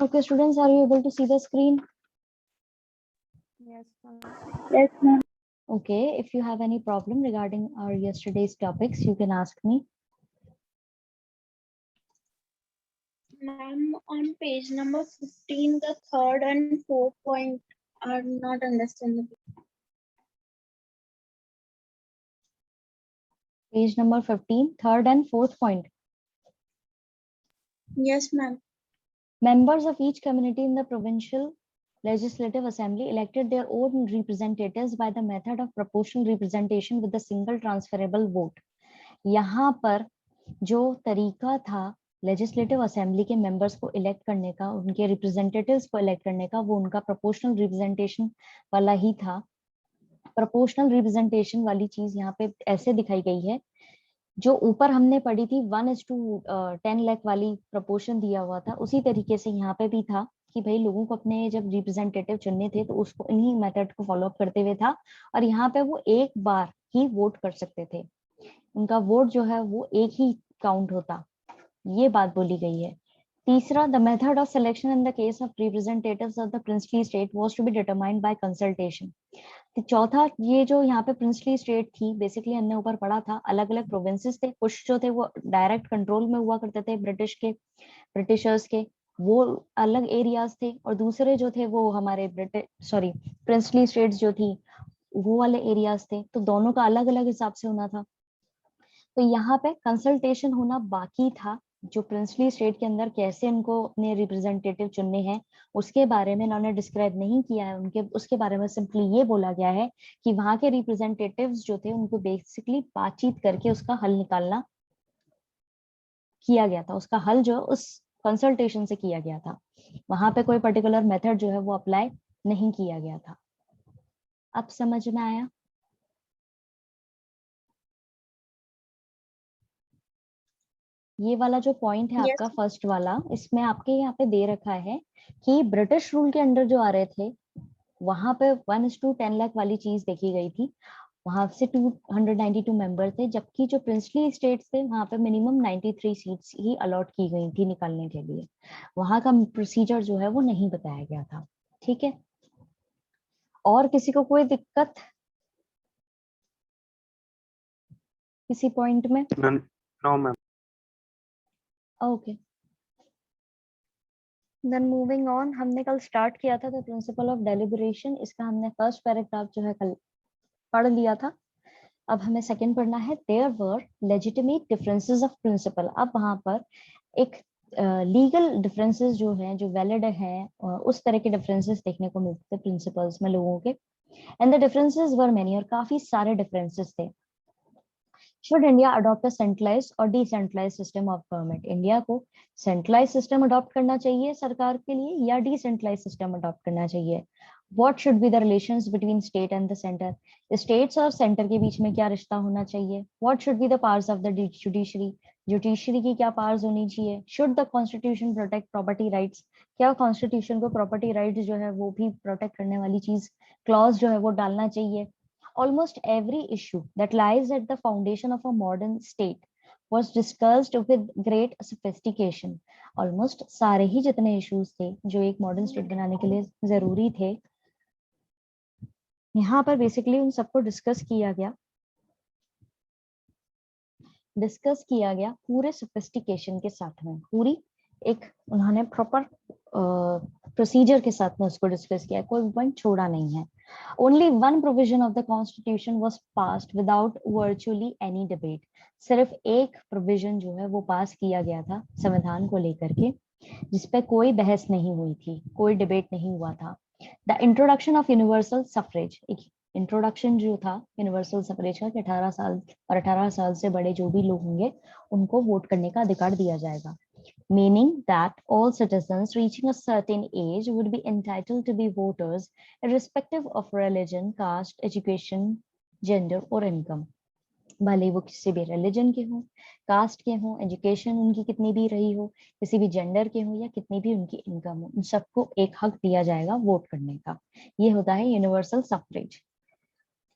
Okay, students, are you able to see the screen? Yes, ma'am. Yes, ma'am. Okay, if you have any problem regarding our yesterday's topics, you can ask me. Ma'am, on page number 15, the third and fourth point are not understandable. Page number 15, third and fourth point. Yes, ma'am. Members of each community in the provincial legislative assembly elected their own representatives by the method of proportional representation with a single transferable vote. यहाँ पर जो तरीका था legislative assembly के members को elect करने का, उनके रिप्रेजेंटेटिव्स को इलेक्ट करने का, वो उनका प्रोपोर्शनल रिप्रेजेंटेशन वाला ही था। प्रोपोर्शनल रिप्रेजेंटेशन वाली चीज यहाँ पे ऐसे दिखाई गई है, जो ऊपर हमने पढ़ी थी 1:10 लाख वाली प्रोपोर्शन दिया हुआ था, उसी तरीके से यहाँ पे भी था कि भाई लोगों को अपने जब रिप्रेजेंटेटिव चुनने थे तो उसको इन्हीं मेथड को फॉलो अप करते हुए था, और यहाँ पे वो एक बार ही वोट कर सकते थे, उनका वोट जो है वो एक ही काउंट होता, ये बात बोली गई है। तीसरा, the method of selection in the case of representatives of the princely state was to be determined by consultation. चौथा, ये जो यहाँ पे प्रिंसली स्टेट थी, बेसिकली हमने ऊपर पढ़ा था अलग अलग प्रोविंसेस थे, कुछ जो थे वो डायरेक्ट कंट्रोल में हुआ करते थे ब्रिटिशर्स के, वो अलग एरियाज थे, और दूसरे जो थे वो हमारे प्रिंसली स्टेट्स जो थी वो वाले एरियाज थे, तो दोनों का अलग अलग हिसाब से होना था। तो यहाँ पे कंसल्टेशन होना बाकी था, जो प्रिंसली स्टेट के अंदर कैसे उनको अपने रिप्रेजेंटेटिव चुनने हैं उसके बारे में इन्होंने डिस्क्राइब नहीं किया है, उनके उसके बारे में सिंपली ये बोला गया है कि वहां के रिप्रेजेंटेटिव्स जो थे उनको बेसिकली बातचीत करके उसका हल निकालना किया गया था, उसका हल जो उस कंसल्टेशन से किया गया था, वहां पे कोई पर्टिकुलर मेथड जो है वो अप्लाई नहीं किया गया था। अब समझ में आया? ये वाला जो पॉइंट है आपका फर्स्ट वाला, इसमें आपके यहाँ पे दे रखा है कि ब्रिटिश रूल के अंडर जो आ रहे थे वहां पे 1:10 लाख वाली चीज देखी गई थी, वहां से 292 मेंबर थे, जबकि जो प्रिंसली स्टेट्स थे वहां पे मिनिमम 93 सीट्स ही अलॉट की गई थी निकालने के लिए, वहां का प्रोसीजर जो है वो नहीं बताया गया था। ठीक है, और किसी को कोई दिक्कत किसी पॉइंट में? No ma'am. Okay, then moving on, हमने कल स्टार्ट किया था द प्रिंसिपल ऑफ डेलिबरेशन, इसका हमने फर्स्ट पैराग्राफ जो है कल पढ़ लिया था। अब हमें सेकंड पढ़ना है, there were legitimate differences of principle. अब वहां पर एक लीगल डिफरेंसेस जो हैं, जो वैलिड हैं, उस तरह के डिफरेंसेस देखने को मिलते थे प्रिंसिपल्स में लोगों के, and the differences were many, और काफी सारे डिफरेंसेस थे। Should India adopt a centralised or decentralised system of government? India को सेंट्रलाइज सिस्टम अडॉप्ट करना चाहिए सरकार के लिए या डिसेंट्रलाइज सिस्टम अडॉप्ट करना चाहिए? What should be the relations between state and the centre? States और सेंटर के बीच में क्या रिश्ता होना चाहिए? What should be the powers of the judiciary? Judiciary की क्या पावर्स होनी चाहिए? Should the constitution protect property rights? क्या कॉन्स्टिट्यूशन को प्रॉपर्टी राइट्स जो है वो भी प्रोटेक्ट करने वाली चीज क्लॉज जो है वो डालना चाहिए? Almost every issue that lies at the foundation of a modern state was discussed with great sophistication. Almost सारे ही जितने issues थे जो एक modern state बनाने के लिए जरूरी थे, यहाँ पर बेसिकली उन सबको डिस्कस किया गया पूरे सोफिस्टिकेशन के साथ में, पूरी एक उन्होंने प्रॉपर प्रोसीजर के साथ में उसको डिस्कस किया, कोई पॉइंट छोड़ा नहीं है। Only one provision of the constitution was passed without virtually any debate. सिर्फ एक प्रोविजन जो है वो पास किया गया था संविधान को लेकर के, जिसपे कोई बहस नहीं हुई थी, कोई डिबेट नहीं हुआ था। The introduction of universal suffrage, एक इंट्रोडक्शन जो था यूनिवर्सल सफरेज का, कि 18 साल और 18 साल से बड़े जो भी लोग होंगे उनको वोट करने का अधिकार दिया जाएगा, meaning that all citizens reaching a certain age would be entitled to be voters irrespective of religion, caste, education, gender or income. भले वो किसी भी रिलीजन के हों, कास्ट के हों, एजुकेशन उनकी कितनी भी रही हो, किसी भी जेंडर के हों या कितनी भी उनकी इनकम हो, उन सबको एक हक दिया जाएगा वोट करने का। ये होता है universal suffrage.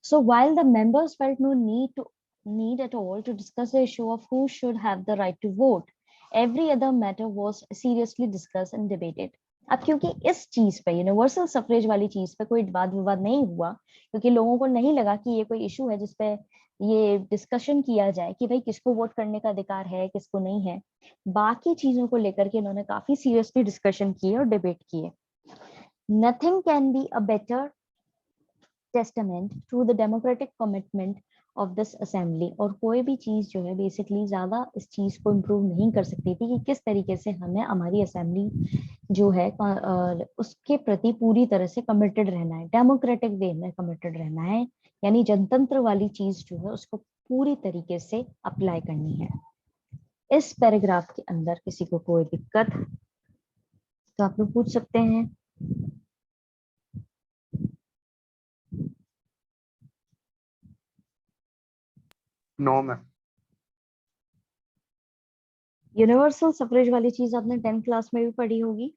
So while the members felt no need at all to discuss the issue of who should have the right to vote, every other matter was seriously discussed and debated. अब क्योंकि इस चीज पे, universal suffrage वाली चीज पे कोई वाद विवाद नहीं हुआ, क्योंकि लोगों को नहीं लगा कि ये कोई इशू है जिसपे ये डिस्कशन किया जाए कि भाई किसको वोट करने का अधिकार है, किसको नहीं है, बाकी चीजों को लेकर के इन्होंने काफी सीरियसली डिस्कशन किए और डिबेट किए। Nothing can be a better testament to the democratic commitment of this assembly. और कोई भी चीज जो है बेसिकली ज्यादा इस चीज को इम्प्रूव नहीं कर सकती थी कि किस तरीके से हमें हमारी असेंबली जो है उसके प्रति पूरी तरह से कमिटेड रहना है, डेमोक्रेटिक वे में कमिटेड रहना है, यानी जनतंत्र वाली चीज जो है उसको पूरी तरीके से अप्लाई करनी है। इस पैराग्राफ के अंदर किसी को कोई दिक्कत तो आप लोग पूछ सकते हैं। No ma'am. यूनिवर्सल सफरेज वाली चीज आपने 10th क्लास में भी पढ़ी होगी,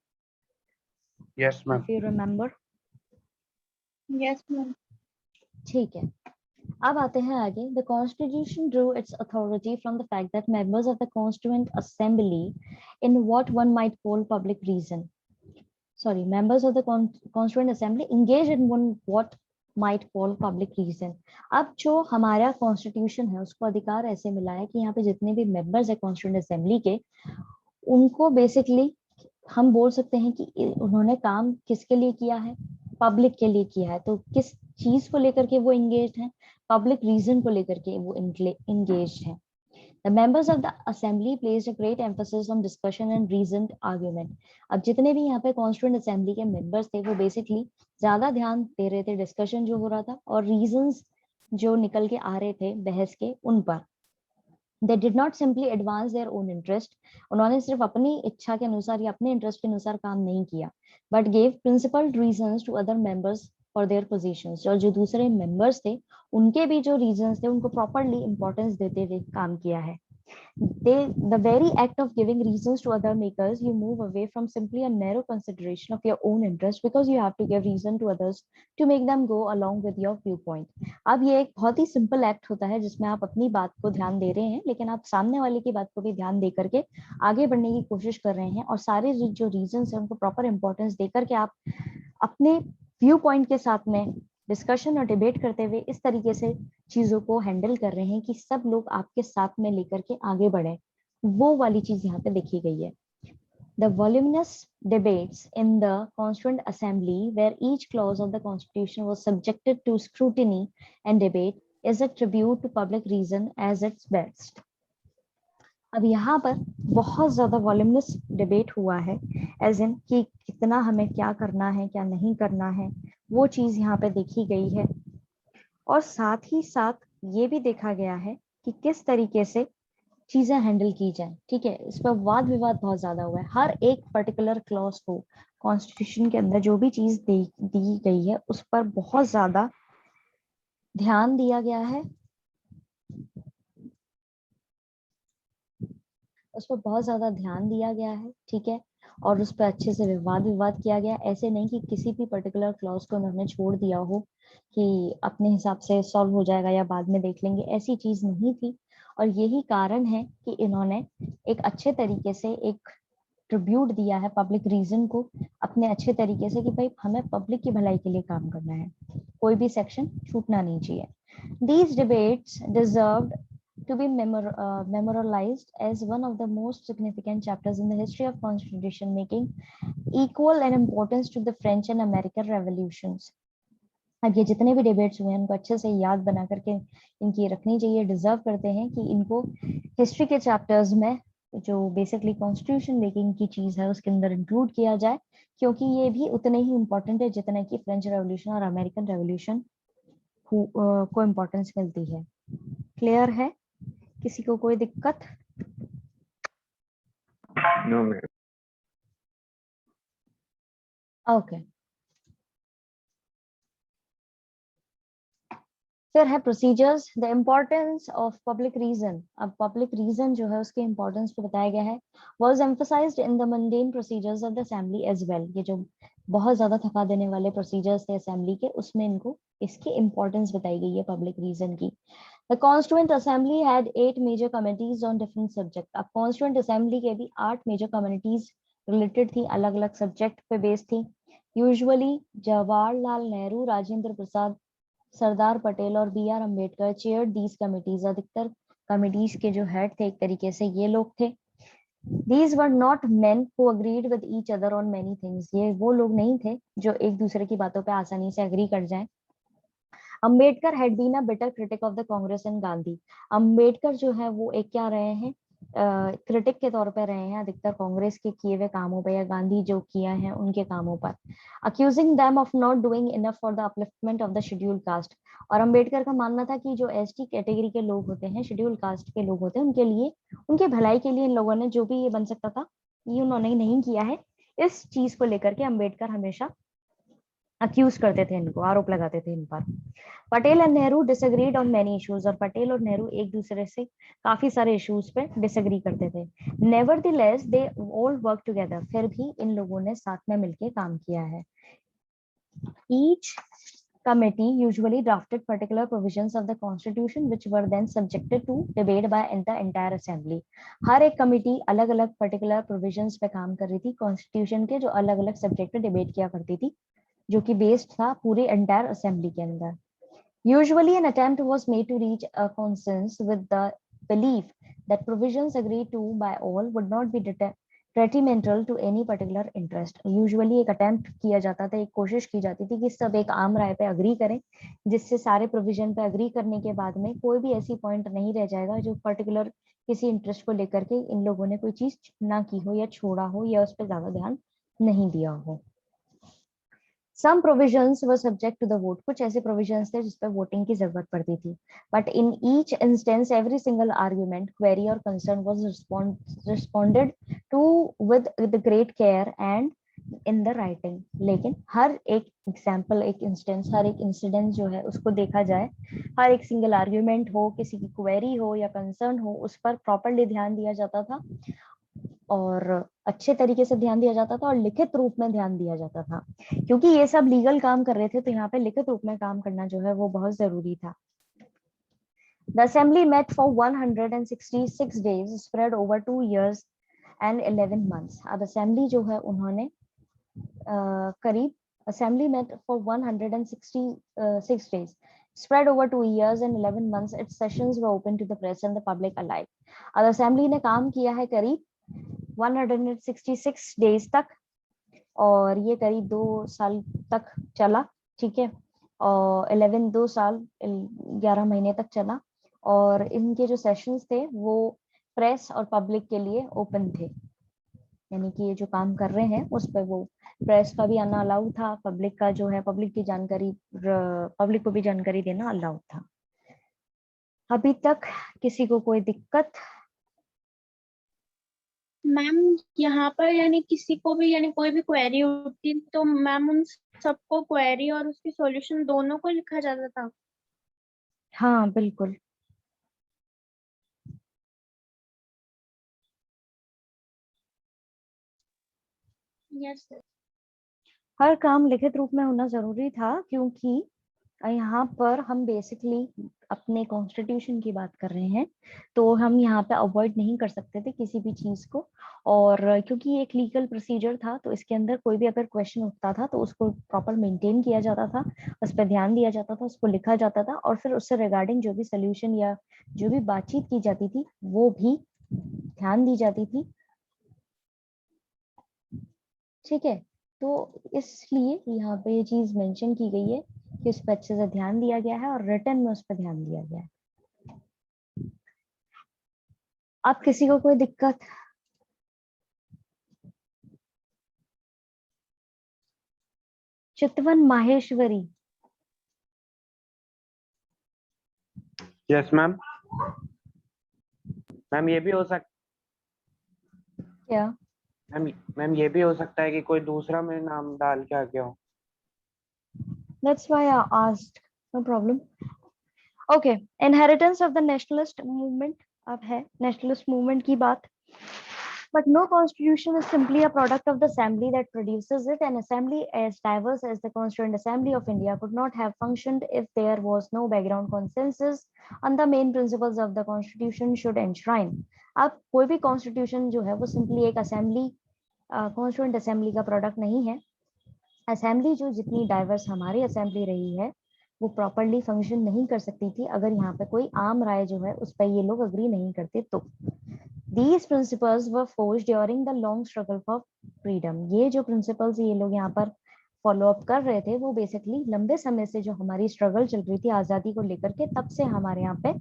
yes ma'am. If you remember. Yes, ma'am. ठीक है, अब आते हैं आगे। The constitution drew its authority from the fact that members of the constituent assembly in what one might call public reason, sorry, members of the constituent assembly engage in one what might call public reason। अब जो हमारा constitution है उसको अधिकार ऐसे मिला है कि यहाँ पे जितने भी मेंबर्स है कॉन्स्टिट्यूंट असेंबली के, उनको बेसिकली हम बोल सकते हैं कि उन्होंने काम किसके लिए किया है, पब्लिक के लिए किया है। तो किस चीज को लेकर के वो इंगेज है, पब्लिक रीजन को लेकर के वो इंगेज है। The members of the assembly placed a great emphasis on discussion and reasoned argument। अब जितने भी यहाँ पे कॉन्स्टिट्यूएंट असेंबली के मेंबर्स थे वो बेसिकली ज्यादा ध्यान दे रहे थे डिस्कशन जो हो रहा था और रीजंस जो निकल के आ रहे थे बहस के उन पर। They did not simply advance their own interest। उन्होंने सिर्फ अपनी इच्छा के अनुसार या अपने इंटरेस्ट के अनुसार काम नहीं किया, but gave principled reasons to other members for their positions। और जो दूसरे मेंबर्स थे उनके भी जो रीजंस थे उनको प्रॉपरली इंपॉर्टेंस देते हुए काम किया है। The very act of giving reasons to other makers you move away from simply a narrow consideration of your own interest, because you have to give reason to others to make them go along with your viewpoint। अब ये एक बहुत ही simple act होता है जिसमें आप अपनी बात को ध्यान दे रहे हैं लेकिन आप सामने वाले की बात को भी ध्यान दे करके आगे बढ़ने की कोशिश कर रहे हैं, और सारे जो रीजंस है उनको प्रॉपर इंपॉर्टेंस देकर के आप अपने व्यू पॉइंट के साथ में डिस्कशन और डिबेट करते हुए इस तरीके से चीजों को हैंडल कर रहे हैं कि सब लोग आपके साथ में लेकर के आगे बढ़े। वो वाली चीज यहाँ पे देखी गई है। The voluminous debates in the Constituent Assembly, where each clause of the Constitution was subjected to scrutiny and debate, is a tribute to public reason as its best। अब यहाँ पर बहुत ज्यादा वॉल्यूमिनस डिबेट हुआ है, एज इन कि कितना हमें क्या करना है क्या नहीं करना है, वो चीज यहाँ पे देखी गई है। और साथ ही साथ ये भी देखा गया है कि किस तरीके से चीजें हैंडल की जाए। ठीक है, इस पर वाद विवाद बहुत ज्यादा हुआ है। हर एक पर्टिकुलर क्लॉज को कॉन्स्टिट्यूशन के अंदर जो भी चीज दी गई है उस पर बहुत ज्यादा ध्यान दिया गया है, उस पर बहुत ज्यादा ध्यान दिया गया है। ठीक है, और उस पर अच्छे से विवाद किया गया। ऐसे नहीं कि किसी भी पर्टिकुलर क्लॉज को उन्होंने छोड़ दिया हो कि अपने हिसाब से सॉल्व हो जाएगा या बाद में देख लेंगे, ऐसी चीज नहीं थी। और यही कारण है कि इन्होंने एक अच्छे तरीके से एक ट्रिब्यूट दिया है पब्लिक रीजन को, अपने अच्छे तरीके से कि भाई हमें पब्लिक की भलाई के लिए काम करना है, कोई भी सेक्शन छूटना नहीं चाहिए। These debates deserved to be memorialized as one of the most significant chapters in the history of constitution making, equal in importance to the French and American revolutions। अब ये जितने भी डिबेट्स हुए हैं उनको अच्छे से याद बना करके इनकी रखनी चाहिए, डिजर्व करते हैं कि इनको हिस्ट्री के चैप्टर्स में जो बेसिकली कॉन्स्टिट्यूशन मेकिंग की चीज है उसके अंदर इंक्लूड किया जाए, क्योंकि ये भी उतने ही इम्पोर्टेंट है जितने की फ्रेंच रेवोल्यूशन और अमेरिकन रेवोल्यूशन को इम्पोर्टेंस मिलती है। क्लियर है? किसी को कोई दिक्कत? No ma'am. ओके, फिर है procedures. The importance of public reason. अब पब्लिक रीजन जो है उसके इम्पोर्टेंस को बताया गया है। Was emphasised in the mundane procedures of the assembly as well. ये जो बहुत ज्यादा थका देने वाले प्रोसीजर्स थे असेंबली के, उसमें इनको इसकी इम्पोर्टेंस बताई गई है पब्लिक रीजन की। The Constituent Assembly had 8 major committees on different subjects। अब Constituent Assembly के भी 8 major committees रिलेटेड थी, अलग अलग सब्जेक्ट पे बेस्ड थी। यूजुअली जवाहरलाल नेहरू, राजेंद्र प्रसाद, सरदार पटेल और B R Ambedkar chair these committees. अधिकतर कमिटीज के जो हेड थे एक तरीके से ये लोग थे। These were not men who agreed with each other on many things. ये वो लोग नहीं थे जो एक दूसरे की बातों पे आसानी से अग्री कर जाएं। Ambedkar had been a bitter critic of the Congress and Gandhi. Ambedkar जो है वो एक क्या रहे हैं, क्रिटिक के तौर पे रहे हैं अधिकतर कांग्रेस के किए हुए कामों पे या गांधी जो किया है उनके कामों पर, accusing them of not doing enough for the upliftment of the scheduled caste. और अम्बेडकर का मानना था कि जो एसटी कैटेगरी के लोग होते हैं, शेड्यूल्ड कास्ट के लोग होते हैं, उनके लिए, उनके भलाई के लिए इन लोगों ने जो भी ये बन सकता था ये उन्होंने नहीं किया है। इस चीज को लेकर के अम्बेडकर हमेशा अक्यूज करते थे, इनको आरोप लगाते थे इन पर। Patel and Nehru disagreed on many issues. और पटेल और नेहरू एक दूसरे से काफी सारे इश्यूज पे डिसएग्री करते थे। Nevertheless they all work together. फिर भी इन लोगों ने साथ में मिलकर काम किया है। Each committee usually drafted particular provisions of the constitution which were then subjected to debate by the entire assembly. हर एक कमिटी अलग अलग particular provisions पे काम कर रही थी कॉन्स्टिट्यूशन के, जो अलग अलग सब्जेक्ट पे डिबेट किया करती थी, जो कि बेस्ड था पूरी एंटायर असेंबली के अंदर। Usually an attempt was made to reach a consensus with the belief that provisions agreed to by all would not be detrimental to any particular interest. Usually एक attempt किया जाता था, एक कोशिश की जाती थी कि सब एक आम राय पे अग्री करें, जिससे सारे प्रोविजन पे अग्री करने के बाद में कोई भी ऐसी पॉइंट नहीं रह जाएगा जो पर्टिकुलर किसी इंटरेस्ट को लेकर के इन लोगों ने कोई चीज ना की हो या छोड़ा हो या उस पर ज्यादा ध्यान नहीं दिया हो। Some provisions were subject to the vote. कुछ ऐसे provisions थे जिस पर वोटिंग की जरूरत पड़ती थी। But in each instance, every single argument, query or concern was responded to with the great care and in the writing. लेकिन हर एक example, एक instance, हर एक incident जो है उसको देखा जाए, हर एक single argument हो, किसी की query हो या concern हो, उस पर properly ध्यान दिया जाता था और अच्छे तरीके से ध्यान दिया जाता था और लिखित रूप में ध्यान दिया जाता था, क्योंकि ये सब लीगल काम कर रहे थे तो यहाँ पे लिखित रूप में काम करना जो है वो बहुत जरूरी था। The assembly met for 166 days spread over 2 years and 11 months. अब assembly जो है उन्होंने करीब assembly met for 166 days spread over 2 years and 11 months. Its sessions were open to the press and the public alike. अब assembly ने काम किया है करीब 166 डेज तक और ये करीब 2 साल तक चला, ठीक है, और 2 साल 11 महीने तक चला और इनके जो सेशंस थे वो प्रेस और पब्लिक के लिए ओपन थे, यानी कि ये जो काम कर रहे हैं उस पर वो प्रेस का भी आना अलाउ था, पब्लिक का जो है पब्लिक की जानकारी, पब्लिक को भी जानकारी देना अलाउ था। अभी तक किसी को कोई दिक्कत? मैम यहाँ पर यानी किसी को भी यानी कोई भी क्वेरी उठती तो मैम उन सबको क्वेरी और उसकी सॉल्यूशन दोनों को लिखा जाता था। हाँ बिल्कुल। Yes sir. हर काम लिखित रूप में होना जरूरी था क्योंकि यहाँ पर हम बेसिकली अपने कॉन्स्टिट्यूशन की बात कर रहे हैं, तो हम यहाँ पे अवॉइड नहीं कर सकते थे किसी भी चीज को, और क्योंकि ये एक लीगल प्रोसीजर था तो इसके अंदर कोई भी अगर क्वेश्चन उठता था तो उसको प्रॉपर मेंटेन किया जाता था, उस पर ध्यान दिया जाता था, उसको लिखा जाता था और फिर उससे रिगार्डिंग जो भी सोल्यूशन या जो भी बातचीत की जाती थी वो भी ध्यान दी जाती थी, ठीक है। तो इसलिए यहाँ पे ये चीज मेंशन की गई है कि उस पर अच्छे से ध्यान दिया गया है और रिटर्न में उस पर ध्यान दिया गया है। आप किसी को कोई दिक्कत? Chitwan Maheshwari. Yes ma'am. Ma'am ये भी हो सकता, क्या? मैम ये भी हो सकता है कि कोई दूसरा मेरा नाम डाल के आ गया हो। That's why I asked. No problem. Okay. Inheritance of the nationalist movement. अब है nationalist movement की बात. But no constitution is simply a product of the assembly that produces it. An assembly as diverse as the Constituent Assembly of India could not have functioned if there was no background consensus on the main principles of the constitution should enshrine. अब कोई भी constitution जो है वो simply एक assembly constituent assembly का product नहीं है। असेंबली जो जितनी डाइवर्स हमारी असेंबली रही है वो प्रॉपरली फंक्शन नहीं कर सकती थी अगर यहाँ पे कोई आम राय जो है उस पर ये लोग अग्री नहीं करते तो। These principles were forged during the long struggle for freedom. ये जो principles ये लोग यहाँ पर फॉलो अप कर रहे थे वो बेसिकली लंबे समय से जो हमारी स्ट्रगल चल रही थी आजादी को लेकर के तब से हमारे यहाँ पे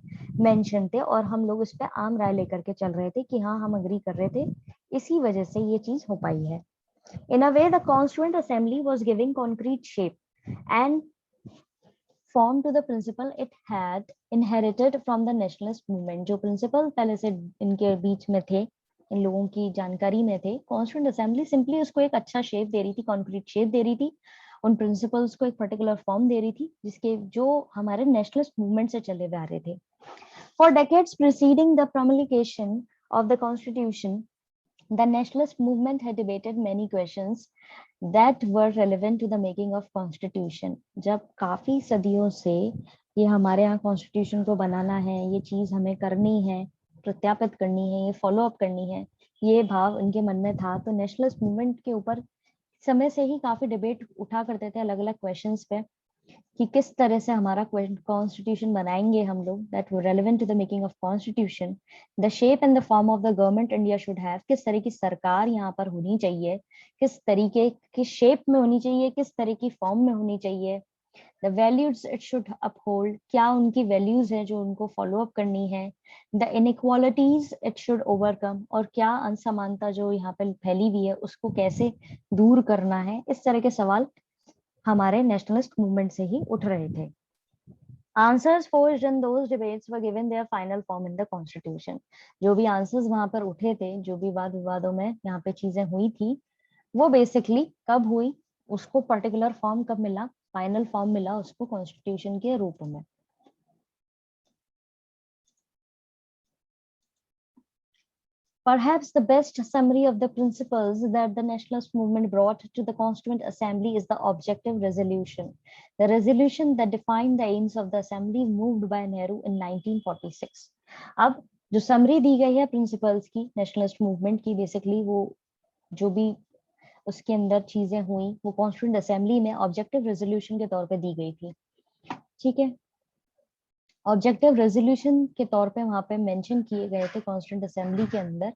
मेंशन थे और हम लोग उस पर आम राय लेकर के चल रहे थे कि हाँ हम अग्री कर रहे थे, इसी वजह से ये चीज हो पाई है। In a way, the Constituent Assembly was giving concrete shape and form to the principle it had inherited from the nationalist movement. जो principle पहले से इनके बीच में थे, इन लोगों की जानकारी में थे, Constituent Assembly simply उसको एक अच्छा शेप दे रही थी, concrete शेप दे रही थी, उन principles को एक particular form दे रही थी, जिसके जो हमारे nationalist movement से चले हुए आ रहे थे। For decades preceding the promulgation of the Constitution, the nationalist movement had debated many questions that were relevant to the making of constitution. जब काफी सदियों से ये हमारे यहाँ कॉन्स्टिट्यूशन को बनाना है, ये चीज हमें करनी है, प्रत्यापित करनी है, ये फॉलो अप करनी है, ये भाव इनके मन में था, तो नेशनलिस्ट मूवमेंट के ऊपर समय से ही काफी डिबेट उठा करते थे अलग अलग क्वेश्चंस पे कि किस तरह से हमारा कॉन्स्टिट्यूशन बनाएंगे हम लोग दैट वो relevant to the making of constitution, the shape and the form of the government India should have, किस तरह की सरकार यहाँ पर होनी चाहिए, किस तरीके की शेप में होनी चाहिए, किस तरह की फॉर्म में होनी चाहिए, the values it should uphold, क्या उनकी वैल्यूज है जो उनको फॉलो अप करनी है, the inequalities it should overcome, और क्या असमानता जो यहाँ पे फैली हुई है उसको कैसे दूर करना है, इस तरह के सवाल हमारे नेशनलिस्ट मूवमेंट से ही उठ रहे थे। Answers forged in those debates were given their final form in the constitution. जो भी आंसर्स वहां पर उठे थे, जो भी वाद विवादों में यहाँ पे चीजें हुई थी, वो बेसिकली कब हुई, उसको पर्टिकुलर फॉर्म कब मिला, फाइनल फॉर्म मिला उसको कॉन्स्टिट्यूशन के रूप में। Perhaps the best summary of the principles that the nationalist movement brought to the Constituent Assembly is the objective resolution. The resolution that defined the aims of the Assembly moved by Nehru in 1946. अब जो summary दी गई है principles की nationalist movement की, basically वो जो भी उसके अंदर चीजें हुई वो कॉन्स्टिट्यूएंट असेंबली में ऑब्जेक्टिव रेजोल्यूशन के तौर पे दी गई थी। ठीक है, ऑब्जेक्टिव रेजोल्यूशन के तौर पे वहां पे मेंशन किए गए थे कॉन्स्टिट्यूएंट असेंबली के अंदर,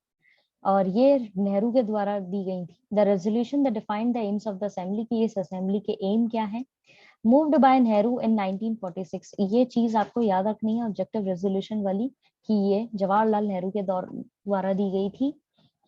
और ये नेहरू के द्वारा दी गई थी। The resolution that defined the AIIMS of the assembly, की इस असेंबली के एम क्या है, मूव्ड बाय नेहरू इन 1946। ये चीज आपको याद रखनी है ऑब्जेक्टिव रेजोल्यूशन वाली, कि ये जवाहरलाल नेहरू के द्वारा दी गई थी।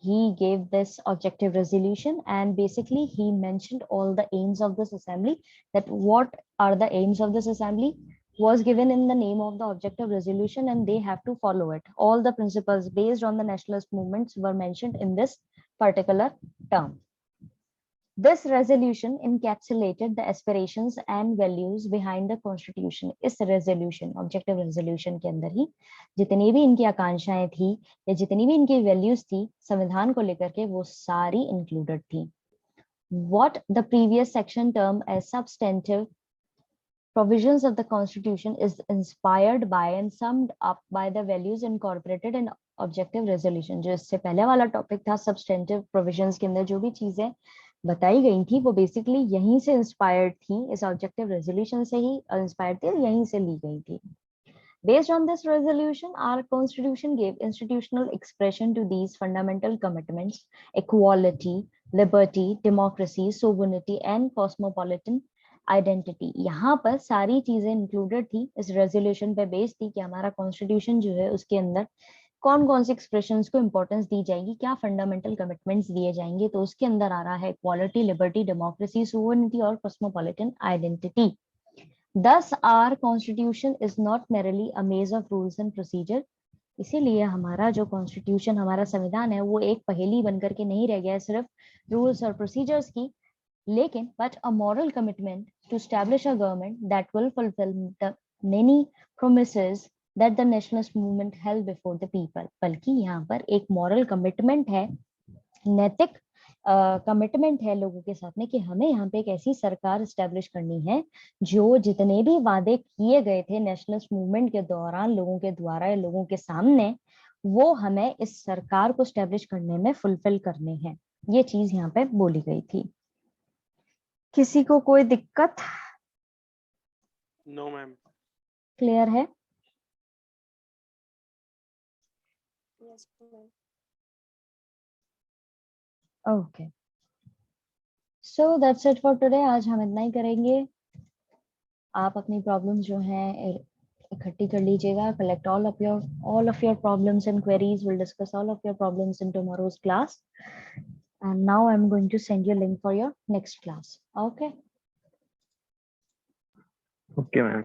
He gave this objective resolution and basically he mentioned all the aims of this assembly, that what are the aims of this assembly was given in the name of the objective resolution and they have to follow it. All the principles based on the nationalist movements were mentioned in this particular term. This resolution encapsulated the aspirations and values behind the constitution. इस resolution, objective resolution के अंदर ही जितनी भी इनकी आकांक्षाएं थी या जितनी भी इनकी values थी संविधान को लेकर के, वो सारी included थी. What the previous section termed as substantive provisions of the constitution is inspired by and summed up by the values incorporated in objective resolution. जो इससे पहले वाला टॉपिक था substantive provisions के अंदर जो भी चीजें बताई गई थी वो बेसिकली यहीं से इंस्पायर्ड थी, इस ऑब्जेक्टिव रेजोल्यूशन से ही इंस्पायर्ड थी और यहीं से ली गई थी। Based on this resolution, our constitution gave institutional expression to these fundamental commitments: equality, liberty, democracy, sovereignty and cosmopolitan identity. यहाँ पर सारी चीजें इंक्लूडेड थी, इस रेजोल्यूशन पे बेस्ड थी कि हमारा कॉन्स्टिट्यूशन जो है उसके अंदर कौन कौन से एक्सप्रेशंस को इंपॉर्टेंस दी जाएगी, क्या फंडामेंटल कमिटमेंट्स दिए जाएंगे। तो उसके अंदर आ रहा है इक्वालिटी, लिबर्टी, डेमोक्रेसी, सोवरेनिटी और cosmopolitan identity. Thus our constitution is not merely a maze of rules and procedure. इसीलिए हमारा जो कॉन्स्टिट्यूशन, हमारा संविधान है, वो एक पहेली बनकर के नहीं रह गया है सिर्फ रूल्स और प्रोसीजर्स की, लेकिन but a moral commitment to establish a government that will fulfill the many promises that the nationalist movement held before the people. बल्कि यहाँ पर एक moral commitment है, नैतिक कमिटमेंट है लोगों के साथ में कि हमें यहाँ पे एक ऐसी सरकार एस्टेब्लिश करनी है जो जितने भी वादे किए गए थे नेशनलिस्ट मूवमेंट के दौरान लोगों के द्वारा या लोगों के सामने, वो हमें इस सरकार को एस्टेब्लिश करने में फुलफिल करने हैं। ये चीज यहाँ पे बोली गई थी। किसी को कोई दिक्कत? No ma'am. क्लियर है? Yes, ma'am. Okay, so that's it for today. आज हम इतना ही करेंगे। आप अपनी प्रॉब्लम्स जो हैं इकट्ठी कर लीजिएगा। Collect all of your problems and queries. We'll discuss all of your problems in tomorrow's class. And now I'm going to send you a link for your next class. Okay. Okay ma'am.